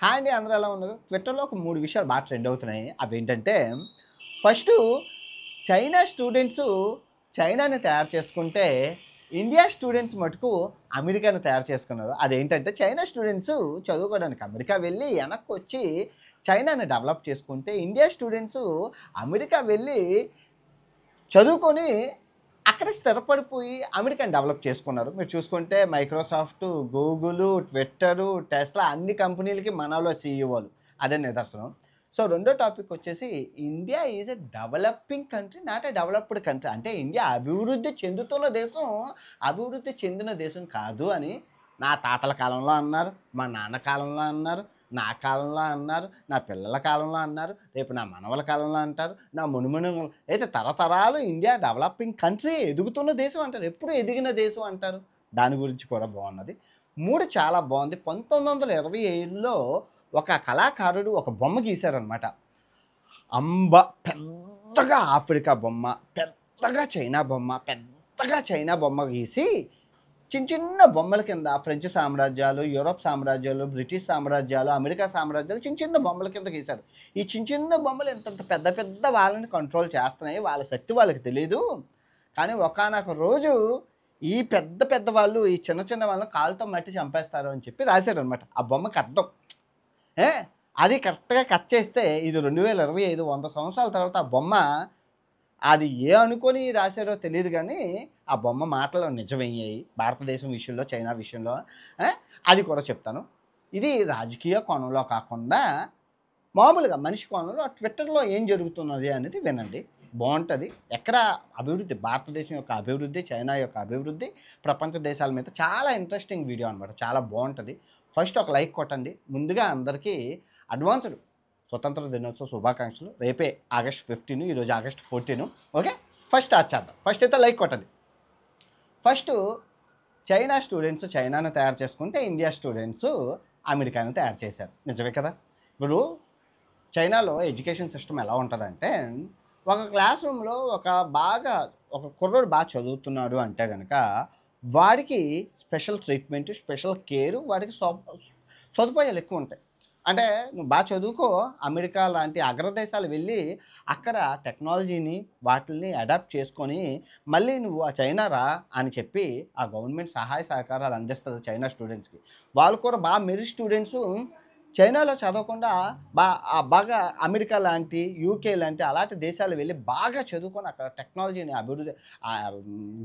Hi అండి, అందరూ ఎలా ఉన్నారు? ట్విట్టర్‌లో ఒక 3 విషయాలు బాగా ట్రెండ్ అవుతున్నాయి. అవేంటంటే, ఫస్టు చైనా స్టూడెంట్సు చైనాని తయారు చేసుకుంటే, ఇండియా స్టూడెంట్స్ మటుకు అమెరికాని తయారు చేసుకున్నారు. అదేంటంటే, చైనా స్టూడెంట్సు చదువుకోవడానికి అమెరికా వెళ్ళి, వెనక్కొచ్చి చైనాని డెవలప్ చేసుకుంటే, ఇండియా స్టూడెంట్సు అమెరికా వెళ్ళి చదువుకొని అక్కడ స్థిరపడిపోయి అమెరికాని డెవలప్ చేసుకున్నారు. మీరు చూసుకుంటే మైక్రోసాఫ్టు, గూగులు, ట్విట్టరు, టెస్లా అన్ని కంపెనీలకి మనోళ్ళే సీఈఓలు. అదే నిదర్శనం. సో, రెండో టాపిక్ వచ్చేసి India is a developing country, not a developed country. అంటే ఇండియా అభివృద్ధి చెందుతున్న దేశం, అభివృద్ధి చెందిన దేశం కాదు అని నా తాతల కాలంలో అన్నారు, మా నాన్న కాలంలో అన్నారు, నా కాలంలో అన్నారు, నా పిల్లల కాలంలో అన్నారు, రేపు నా మనవల కాలంలో అంటారు, నా మునుమునుములు అయితే తరతరాలు ఇండియా డెవలపింగ్ కంట్రీ, ఎదుగుతున్న దేశం అంటారు. ఎప్పుడు ఎదిగిన దేశం అంటారు. దాని గురించి కూడా బాగున్నది. 3 చాలా బాగుంది. 1925లో ఒక కళాకారుడు ఒక బొమ్మ గీశారనమాట. అంబ పెద్దగా ఆఫ్రికా బొమ్మ, పెద్దగా చైనా బొమ్మ, పెద్దగా చైనా బొమ్మ గీసి చిన్న చిన్న బొమ్మల కింద ఫ్రెంచ్ సామ్రాజ్యాలు, యూరోప్ సామ్రాజ్యాలు, బ్రిటిష్ సామ్రాజ్యాలు, అమెరికా సామ్రాజ్యాలు చిన్న చిన్న బొమ్మల కింద గీశారు. ఈ చిన్న చిన్న బొమ్మలు ఇంతంత పెద్ద పెద్ద వాళ్ళని కంట్రోల్ చేస్తున్నాయి. వాళ్ళ శక్తి వాళ్ళకి తెలీదు. కానీ ఒకానొక రోజు ఈ పెద్ద పెద్ద వాళ్ళు ఈ చిన్న చిన్న వాళ్ళని కాలుతో మట్టి చంపేస్తారు అని చెప్పి రాశారనమాట. ఆ బొమ్మకి అర్థం. ఏ అది కరెక్ట్‌గా కట్ చేస్తే ఇది 2025 100 సంవత్సరాల తర్వాత ఆ బొమ్మ అది అనుకోని రాశారో తెలీదు గానీ, ఆ బొమ్మ మాటలు నిజమయ్యాయి. భారతదేశం విషయంలో, చైనా విషయంలో. ఆ! అది కూడా చెప్తాను. ఇది రాజకీయ కోణంలో కాకుండా, మామూలుగా మనిషి కోణంలో ట్విట్టర్‌లో ఏం జరుగుతున్నది అనేది వినండి. బావుంటది. ఎక్కడ అభివృద్ధి, భారతదేశం యొక్క అభివృద్ధి, చైనా యొక్క అభివృద్ధి, ప్రపంచ దేశాల మీద చాలా ఇంట్రెస్టింగ్ వీడియో అనమాట. చాలా బావుంటది. ఫస్ట్ ఒక లైక్ కొట్టండి. ముందుగా అందరికీ అడ్వాన్స్‌డ్ స్వతంత్ర దినోత్సవ శుభాకాంక్షలు. రేపే ఆగస్ట్ 15, ఈరోజు ఆగస్ట్ 14. ఓకే. ఫస్ట్ స్టార్ట్ చేద్దాం. ఫస్ట్ అయితే లైక్ కొట్టండి. ఫస్టు చైనా స్టూడెంట్స్ చైనాను తయారు చేసుకుంటే, ఇండియా స్టూడెంట్స్ అమెరికాను తయారు చేశారు. నిజమే కదా! ఇప్పుడు చైనాలో ఎడ్యుకేషన్ సిస్టమ్ ఎలా ఉంటదంటే, ఒక క్లాస్ రూమ్‌లో ఒక కుర్రోడు బాగా చదువుతున్నాడు అంటే గనక, వాడికి స్పెషల్ ట్రీట్మెంట్, స్పెషల్ కేరు, వాడికి సదుపాయాలు ఎక్కువుంటాయి. అంటే నువ్వు చదువుకో, అమెరికా లాంటి అగ్రదేశాలు వెళ్ళి, అక్కడ టెక్నాలజీని వాటిల్ని అడాప్ట్ చేసుకొని, మళ్ళీ నువ్వు ఆ చైనా రా అని చెప్పి, ఆ గవర్నమెంట్ సహాయ సహకారాలు అందిస్తది చైనా స్టూడెంట్స్‌కి. వాళ్ళు కూడా మెరిట్ స్టూడెంట్సు చైనాలో చదవకుండా బాగా అమెరికా లాంటి, యూకే లాంటి అలాంటి దేశాలు వెళ్ళి బాగా చదువుకొని అక్కడ టెక్నాలజీని అభివృద్ధి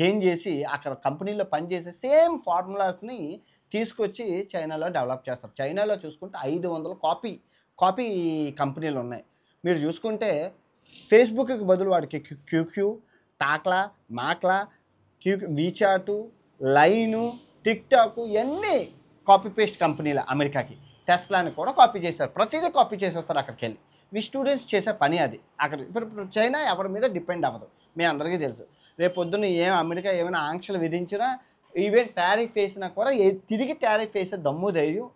గెయిన్ చేసి, అక్కడ కంపెనీలో పనిచేసే సేమ్ ఫార్ములాస్‌ని తీసుకొచ్చి చైనాలో డెవలప్ చేస్తారు. చైనాలో చూసుకుంటే 500 కాపీ కంపెనీలున్నాయి. మీరు చూసుకుంటే ఫేస్‌బుక్‌కి బదులు వాడికి క్యూక్యూ, టాక్లా, మాక్లా, వీచాటు, లైను, టిక్‌టాకు ఇయన్నీ కాపీ పేస్ట్ కంపెనీలే అమెరికాకి. టెస్లాని కూడా కాపీ చేశారు. ప్రతీదీ కాపీ చేసేస్తారు అక్కడికెళ్ళి. స్టూడెంట్స్ చేసే పని అది. ఇప్పుడు చైనా ఎవరి మీద డిపెండ్ అవ్వదు. మీ అందరికీ తెలుసు. రేపొద్దున అమెరికా ఏమైనా ఆంక్షలు విధించినా, ఈవెన్ టారిఫ్ వేసినా కూడా తిరిగి టారిఫ్ వేసే దమ్ము ధైర్యం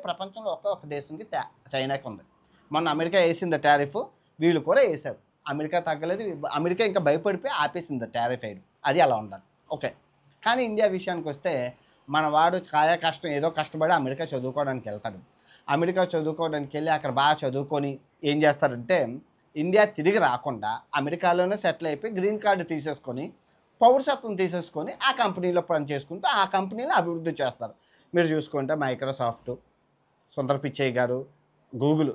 ప్రపంచంలో ఒక దేశంకి చైనాకి ఉంది. మొన్న అమెరికా వేసింది టారిఫ్, వీళ్ళు కూడా వేశారు. అమెరికా తగ్గలేదు. అమెరికా ఇంకా భయపడిపోయి ఆపేసింది టారిఫ్ వేయడం. అది అలా ఉండాలి. ఓకే. కానీ ఇండియా విషయానికొస్తే, మనవాడు కాయ కష్టం ఏదో కష్టపడి అమెరికా చదువుకోవడానికి వెళ్తాడు. అమెరికా చదువుకోవడానికి వెళ్ళి అక్కడ బాగా చదువుకొని ఏం చేస్తారంటే, ఇండియా తిరిగి రాకుండా అమెరికాలోనే సెటిల్ అయిపోయి గ్రీన్ కార్డు తీసేసుకొని, పౌరసత్వం తీసేసుకొని ఆ కంపెనీలో పని చేసుకుంటూ ఆ కంపెనీలో అభివృద్ధి చేస్తారు. మీరు చూసుకుంటే మైక్రోసాఫ్ట్ సుందర్ పిచ్చయ్య గారు, గూగుల్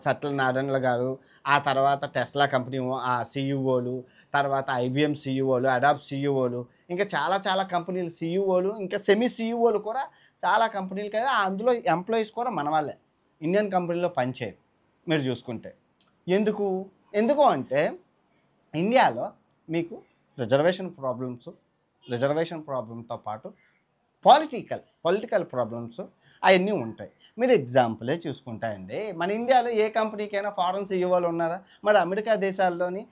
సత్య నాదెండ్ల గారు, ఆ తర్వాత టెస్లా కంపెనీ సీఈఓలు, తర్వాత ఐబీఎం సీఈఓలు, అడాబ్ సీఈఓలు, ఇంకా చాలా చాలా కంపెనీలు సీఈఓలు, ఇంకా సెమీ సీఈఓలు కూడా చాలా కంపెనీలకి అందులో ఎంప్లాయీస్ కూడా మన వాళ్ళే. ఇండియన్ కంపెనీలో పనిచేయరు మీరు చూసుకుంటే. ఎందుకు? ఎందుకు అంటే, ఇండియాలో మీకు రిజర్వేషన్ ప్రాబ్లమ్‌తో పాటు పొలిటికల్ ప్రాబ్లమ్స్ అయన్నీ ఉంటాయి. మీరు ఎగ్జాంపులే చూసుకుంటే అండి, మన ఇండియాలో ఏ కంపెనీకైనా ఫారెన్ సీఈఓలు ఉన్నారా? మరి అమెరికా దేశాల్లోని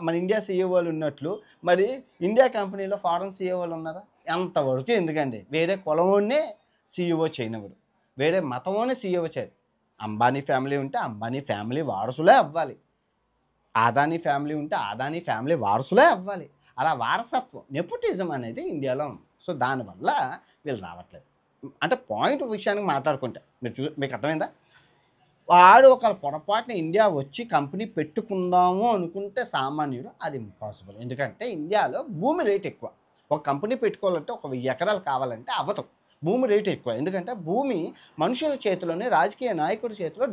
మన ఇండియా సీఈఓలు ఉన్నట్లు, మరి ఇండియా కంపెనీలో ఫారెన్ సీఈఓలు ఉన్నారా? అంతవరకు ఎందుకండి? వేరే కులమోడినే సీఈఓ చేయనివ్వరు. వేరే మతమోడిని సీఈఓ చేయరు. అంబానీ ఫ్యామిలీ ఉంటే అంబానీ ఫ్యామిలీ వారసులే అవ్వాలి. అదానీ ఫ్యామిలీ ఉంటే అదానీ ఫ్యామిలీ వారసులే అవ్వాలి. అలా వారసత్వం, నెపోటిజం అనేది ఇండియాలో ఉంది. సో, దానివల్ల వీళ్ళు రావట్లేదు. అంటే పాయింట్ విషయానికి మాట్లాడుకుంటే మీకు అర్థమైందా? వాడు ఒక పొరపాటున ఇండియా వచ్చి కంపెనీ పెట్టుకుందాము అనుకుంటే సామాన్యుడు అది ఇంపాసిబుల్. ఎందుకంటే ఇండియాలో భూమి రేట్ ఎక్కువ. ఒక కంపెనీ పెట్టుకోవాలంటే ఒక 1000 ఎకరాలు కావాలంటే అవ్వదు. భూమి రేటు ఎక్కువ. ఎందుకంటే భూమి మనుషుల చేతిలోనే, రాజకీయ నాయకుడి చేతిలో,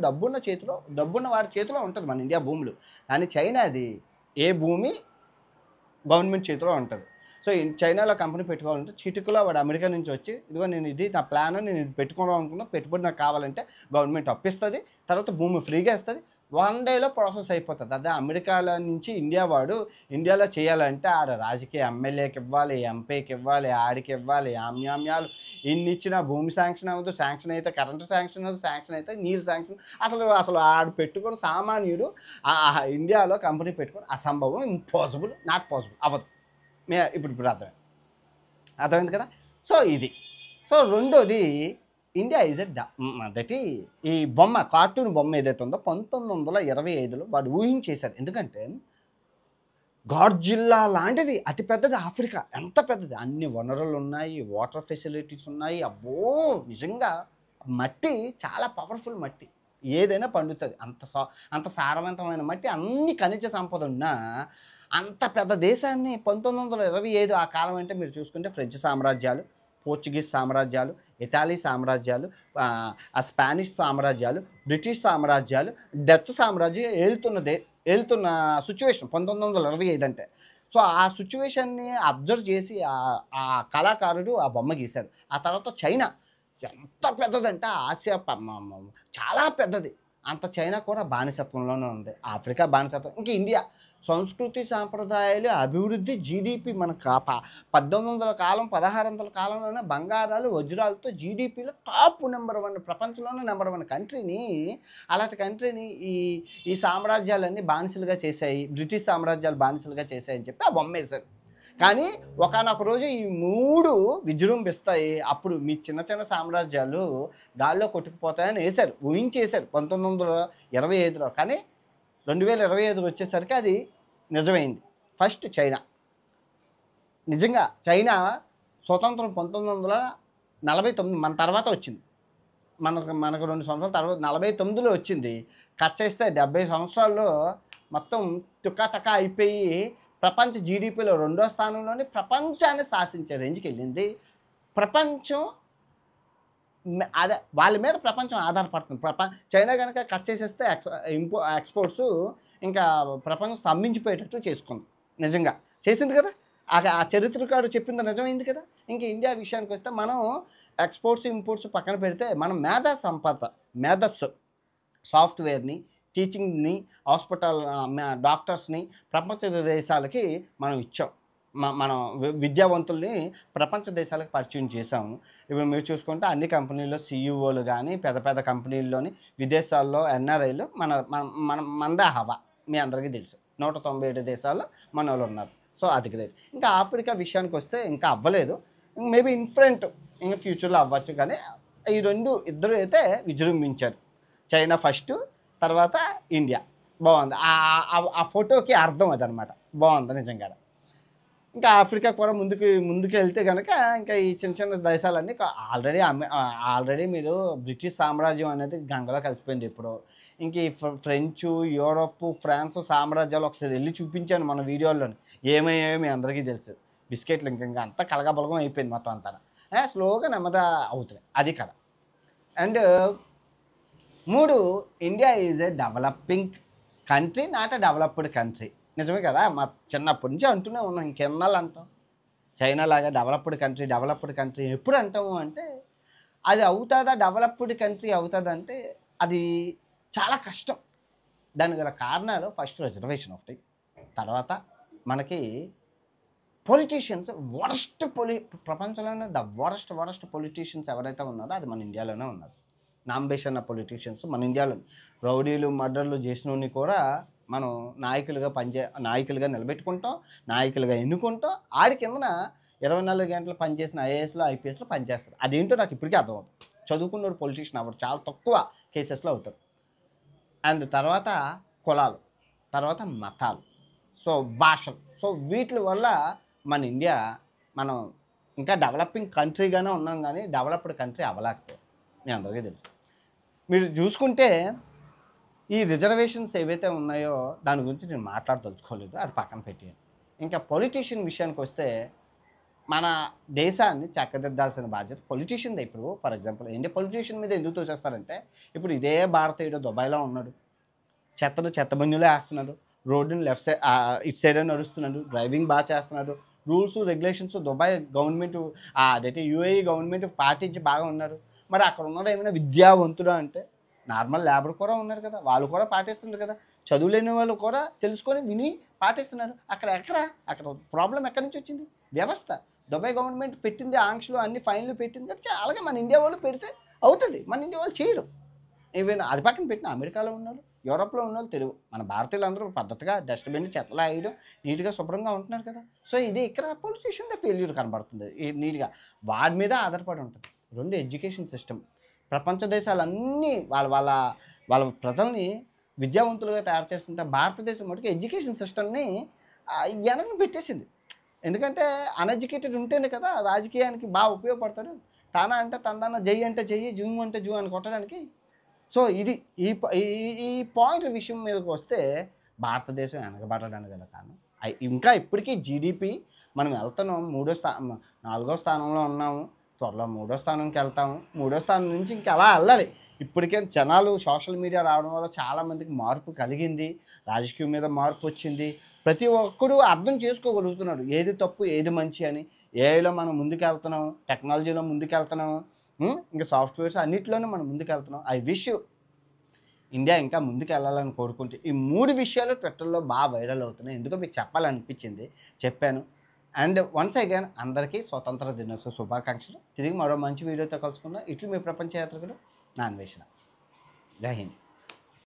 డబ్బున్న వారి చేతిలో ఉంటుంది మన ఇండియా భూములు. కానీ చైనాది ఏ భూమి గవర్నమెంట్ చేతిలో ఉంటుంది. సో చైనాలో కంపెనీ పెట్టుకోవాలంటే చిటికలో వాడు అమెరికా నుంచి వచ్చి, ఇదిగో నేను ఇది నా ప్లాన్, నేను ఇది పెట్టుకోవడం అనుకున్నా, పెట్టుబడి నాకు కావాలంటే గవర్నమెంట్ అప్పిస్తుంది, తర్వాత భూమి ఫ్రీగా ఇస్తుంది, 1 డేలో ప్రాసెస్ అయిపోతుంది. అదే అమెరికాలో నుంచి ఇండియాలో చేయాలంటే ఆడ రాజకీయ ఎమ్మెల్యేకి ఇవ్వాలి, ఎంపీకి ఇవ్వాలి, ఆడికి ఇవ్వాలి, ఆమ్యామ్యాలు ఇన్ని ఇచ్చినా భూమి శాంక్షన్ అవ్వదు, శాంక్షన్ అయితే కరెంటు శాంక్షన్ అవ్వదు, శాంక్షన్ అయితే నీళ్ళు శాంక్షన్. అసలు ఆడు పెట్టుకొని సామాన్యుడు ఇండియాలో కంపెనీ పెట్టుకొని అసంభవం, ఇంపాసిబుల్, నాట్ పాసిబుల్, అవ్వదు. ఇప్పుడు అర్థమైంది కదా. సో ఇది. సో రెండోది, ఇండియా ఈజ్ మొదటి ఈ కార్టూన్ బొమ్మ ఏదైతే ఉందో 1925లో వాడు ఊహించేశారు. ఎందుకంటే గాడ్జిల్లా లాంటిది అతి పెద్దది ఆఫ్రికా. ఎంత పెద్దది, అన్ని వనరులు ఉన్నాయి, వాటర్ ఫెసిలిటీస్ ఉన్నాయి. అబ్బో నిజంగా మట్టి చాలా పవర్ఫుల్ మట్టి, ఏదైనా పండుతుంది. అంత సారవంతమైన మట్టి, అన్ని ఖనిజ సంపద ఉన్నా అంత పెద్ద దేశాన్ని 1925 ఆ కాలం అంటే మీరు చూసుకుంటే ఫ్రెంచ్ సామ్రాజ్యాలు, పోర్చుగీస్ సామ్రాజ్యాలు, ఇటాలీ సామ్రాజ్యాలు, స్పానిష్ సామ్రాజ్యాలు, బ్రిటిష్ సామ్రాజ్యాలు, డచ్ సామ్రాజ్యం ఏలుతున్న సిచ్యువేషన్ 1925 అంటే. సో ఆ సిచ్యువేషన్ని అబ్జర్వ్ చేసి ఆ కళాకారుడు ఆ బొమ్మ గీశారు. ఆ తర్వాత చైనా ఎంత పెద్దదంటే ఆసియా చాలా పెద్దది. అంత చైనా కూడా బానిసత్వంలోనే ఉంది, ఆఫ్రికా బానిసత్వం. ఇంక ఇండియా సంస్కృతి సాంప్రదాయాలు, అభివృద్ధి, జీడిపి మన 1800 కాలం 1600 కాలంలోనే బంగారాలు వజ్రాలతో జీడిపిలో టాప్ నెంబర్ 1, ప్రపంచంలోనే నెంబర్ 1 కంట్రీని, అలాంటి కంట్రీని ఈ సామ్రాజ్యాలన్నీ బానిసలుగా చేశాయి, బ్రిటిష్ సామ్రాజ్యాలు బానిసలుగా చేశాయని చెప్పి ఆ బొమ్మ వేశారు. కానీ ఒకానొక రోజు ఈ 3 విజృంభిస్తాయి, అప్పుడు మీ చిన్న చిన్న సామ్రాజ్యాలు గాల్లో కొట్టుకుపోతాయని వేశారు, ఊహించేశారు 1925లో. కానీ 2025 వచ్చేసరికి అది నిజమైంది. First China. నిజంగా చైనా స్వతంత్రం 1949 మన తర్వాత వచ్చింది. మనకు 2 సంవత్సరాల తర్వాత 49లో వచ్చింది. కట్ చేస్తే 70 సంవత్సరాల్లో మొత్తం తుకాటకా అయిపోయి ప్రపంచ జీడిపిలో 2వ స్థానంలోని ప్రపంచాన్ని శాసించే రేంజ్కి వెళ్ళింది. ప్రపంచం అదే వాళ్ళ మీద ప్రపంచం ఆధారపడుతుంది. చైనా కనుక కట్ చేసేస్తే ఎక్స్పోర్ట్స్ ఇంకా ప్రపంచం స్తంభించిపోయేటట్టు చేసుకుంది. నిజంగా చేసింది కదా, ఆ చరిత్రకారు చెప్పింది నిజమైంది కదా. ఇంకా ఇండియా విషయానికి వస్తే మనం ఎక్స్పోర్ట్స్ ఇంపోర్ట్స్ పక్కన పెడితే మనం మేధస్సు, సాఫ్ట్వేర్ని, టీచింగ్ని, హాస్పిటల్ డాక్టర్స్ని ప్రపంచ దేశాలకి మనం ఇచ్చాం. మనం విద్యావంతుల్ని ప్రపంచ దేశాలకు పరిచయం చేసాము. ఇప్పుడు మీరు చూసుకుంటే అన్ని కంపెనీల్లో సీఈఓలు కానీ, పెద్ద పెద్ద కంపెనీల్లోని విదేశాల్లో ఎన్ఆర్ఐలు మనదే హవా, మీ అందరికీ తెలుసు. 197 దేశాల్లో మన వాళ్ళు ఉన్నారు. సో అది గ్రేట్. ఇంకా ఆఫ్రికా విషయానికి వస్తే ఇంకా అవ్వలేదు, మేబీ ఇన్ఫ్రంట్ ఇంకా ఫ్యూచర్లో అవ్వచ్చు. కానీ ఈ ఇద్దరు అయితే విజృంభించారు. చైనా ఫస్ట్, తర్వాత ఇండియా. బాగుంది, ఆ ఫోటోకి అర్థం అదనమాట. బాగుంది నిజంగా. ఇంకా ఆఫ్రికా కూడా ముందుకు వెళ్తే కనుక ఇంకా ఈ చిన్న చిన్న దేశాలన్నీ ఆల్రెడీ మీరు బ్రిటిష్ సామ్రాజ్యం అనేది గంగలో కలిసిపోయింది ఇప్పుడు. ఇంక ఈ ఫ్రెంచ్, యూరోప్, ఫ్రాన్స్ సామ్రాజ్యాలు ఒకసారి వెళ్ళి చూపించాను మన వీడియోల్లోని, ఏమయ్యాయో మీ అందరికీ తెలుసు. బిస్కెట్లు ఇంకా అంతా కలగబలగం అయిపోయింది మొత్తం అంతా. స్లోగా నెమ్మది అవుతుంది, అది కదా. And 3, India is a developing country, not a developed country. నిజమే కదా, మా చిన్నప్పటి నుంచి అంటూనే ఉన్నాం, ఇంకెన్నాళ్ళు అంటాం. చైనా లాగా డెవలప్డ్ కంట్రీ ఎప్పుడు అంటాము అంటే అది అవుతుందా, డెవలప్డ్ కంట్రీ అవుతుందంటే అది చాలా కష్టం. దానికి గల కారణాలు ఫస్ట్ రిజర్వేషన్ ఒకటి, తర్వాత మనకి పొలిటీషియన్స్ ప్రపంచంలోనే వరస్ట్ పొలిటీషియన్స్ ఎవరైతే ఉన్నారో అది మన ఇండియాలోనే ఉన్నారు. నాంబేషన్ పొలిటీషియన్స్ మన ఇండియాలో, రౌడీలు మర్డర్లు చేసినోని కూడా మనం నాయకులుగా నిలబెట్టుకుంటాం, నాయకులుగా ఎన్నుకుంటాం. ఆడి కిందన 24 గంటలు పనిచేసిన ఐఏఎస్లో, ఐపీఎస్లో పనిచేస్తారు. అదేంటో నాకు ఇప్పటికీ అర్థమవుతుంది. చదువుకున్న పొలిటీషియన్ అవ్వరు, చాలా తక్కువ కేసెస్లో అవుతారు. అండ్ తర్వాత కులాలు, తర్వాత మతాలు, సో భాషలు. సో వీటి వల్ల మన ఇండియా మనం ఇంకా డెవలపింగ్ కంట్రీగానే ఉన్నాం, కానీ డెవలప్డ్ కంట్రీ అవ్వలేకపోయాం. మీ అందరికీ తెలుసు. మీరు చూసుకుంటే ఈ రిజర్వేషన్స్ ఏవైతే ఉన్నాయో దాని గురించి నేను మాట్లాడదలుచుకోలేదు, అది పక్కన పెట్టి. ఇంకా పొలిటీషియన్ విషయానికి వస్తే మన దేశాన్ని చక్కదిద్దాల్సిన బాధ్యత పొలిటీషియన్దే. ఇప్పుడు ఫర్ ఎగ్జాంపుల్ ఇండియా పొలిటీషియన్ మీద ఎందుకు తోచేస్తారంటే, ఇప్పుడు ఇదే భారతీయుడు దుబాయ్లో ఉన్నాడు, చెత్తబండిలో వేస్తున్నాడు, రోడ్డుని లెఫ్ట్ సైడ్ ఇటు సైడ్ నడుస్తున్నాడు, డ్రైవింగ్ బాగా చేస్తున్నాడు, రూల్స్ రెగ్యులేషన్స్ దుబాయ్ గవర్నమెంట్ అదైతే యూఏఈ గవర్నమెంట్ పాటించి బాగా ఉన్నారు. మరి అక్కడ ఉన్నాడు ఏమైనా విద్యావంతుడు అంటే నార్మల్ లేబర్ కూడా ఉన్నారు కదా, వాళ్ళు కూడా పాటిస్తున్నారు కదా, చదువులేని వాళ్ళు కూడా తెలుసుకొని విని పాటిస్తున్నారు. అక్కడ ప్రాబ్లం ఎక్కడి నుంచి వచ్చింది? వ్యవస్థ. దుబాయ్ గవర్నమెంట్ పెట్టింది ఆంక్షలు అన్ని ఫైన్లు పెట్టింది కాబట్టి అలాగే మన ఇండియా వాళ్ళు పెడితే అవుతుంది, మన ఇండియా వాళ్ళు చేయరు. ఈవెన్ అది పక్కన పెట్టిన అమెరికాలో ఉన్నారు, యూరోప్లో ఉన్న వాళ్ళు తెలుగు మన భారతీయులు అందరూ పద్ధతిగా డస్ట్బిన్ చెత్తలు వేయడం నీట్గా శుభ్రంగా ఉంటున్నారు కదా. సో ఇది ఇక్కడ పొలిటీషియన్ ఫెయిల్యూర్ కనబడుతుంది నీట్గా, వాడి మీద ఆధారపడి ఉంటుంది. రెండు ఎడ్యుకేషన్ సిస్టమ్. ప్రపంచ దేశాలన్నీ వాళ్ళ వాళ్ళ వాళ్ళ ప్రజల్ని విద్యావంతులుగా తయారు చేస్తుంటే భారతదేశం మటుకు ఎడ్యుకేషన్ సిస్టమ్ని వెనక్కి పెట్టేసింది. ఎందుకంటే అన్ఎడ్యుకేటెడ్ ఉంటేనే కదా రాజకీయానికి బాగా ఉపయోగపడతారు. తానా అంటే తందాన, జై అంటే జై, జూమ్ అంటే జూ అని కొట్టడానికి. సో ఇది ఈ ఈ పాయింట్ల విషయం మీదకి వస్తే భారతదేశం వెనకబడడానికి గల కారణం ఇంకా ఇప్పటికీ జీడిపి మనం వెళ్తున్నాం 4వ స్థానంలో ఉన్నాము, త్వరలో 3వ స్థానంకి వెళ్తాము, 3వ స్థానం నుంచి ఇంకా అలా వెళ్ళాలి. ఇప్పటికే జనాలు సోషల్ మీడియా రావడం వల్ల చాలామందికి మార్పు కలిగింది, రాజకీయం మీద మార్పు వచ్చింది, ప్రతి ఒక్కడు అర్థం చేసుకోగలుగుతున్నాడు ఏది తప్పు ఏది మంచి అని. ఏఐలో మనం ముందుకెళ్తున్నాం, టెక్నాలజీలో ముందుకెళ్తున్నాము, ఇంకా సాఫ్ట్వేర్స్ అన్నింటిలోనే మనం ముందుకెళ్తున్నాం. ఐ విష్ ఇండియా ఇంకా ముందుకు వెళ్ళాలని కోరుకుంటే ఈ 3 విషయాలు ట్విట్టర్లో బాగా వైరల్ అవుతున్నాయి. ఎందుకో మీకు చెప్పాలనిపించింది, చెప్పాను. అండ్ వన్స్ అగైన్ అందరికీ స్వతంత్ర దినోత్సవ శుభాకాంక్షలు. తిరిగి మరో మంచి వీడియోతో కలుసుకుందాం. ఇట్లు మీ ప్రపంచ యాత్రికుడు నా అన్వేషణ. జై హింద్.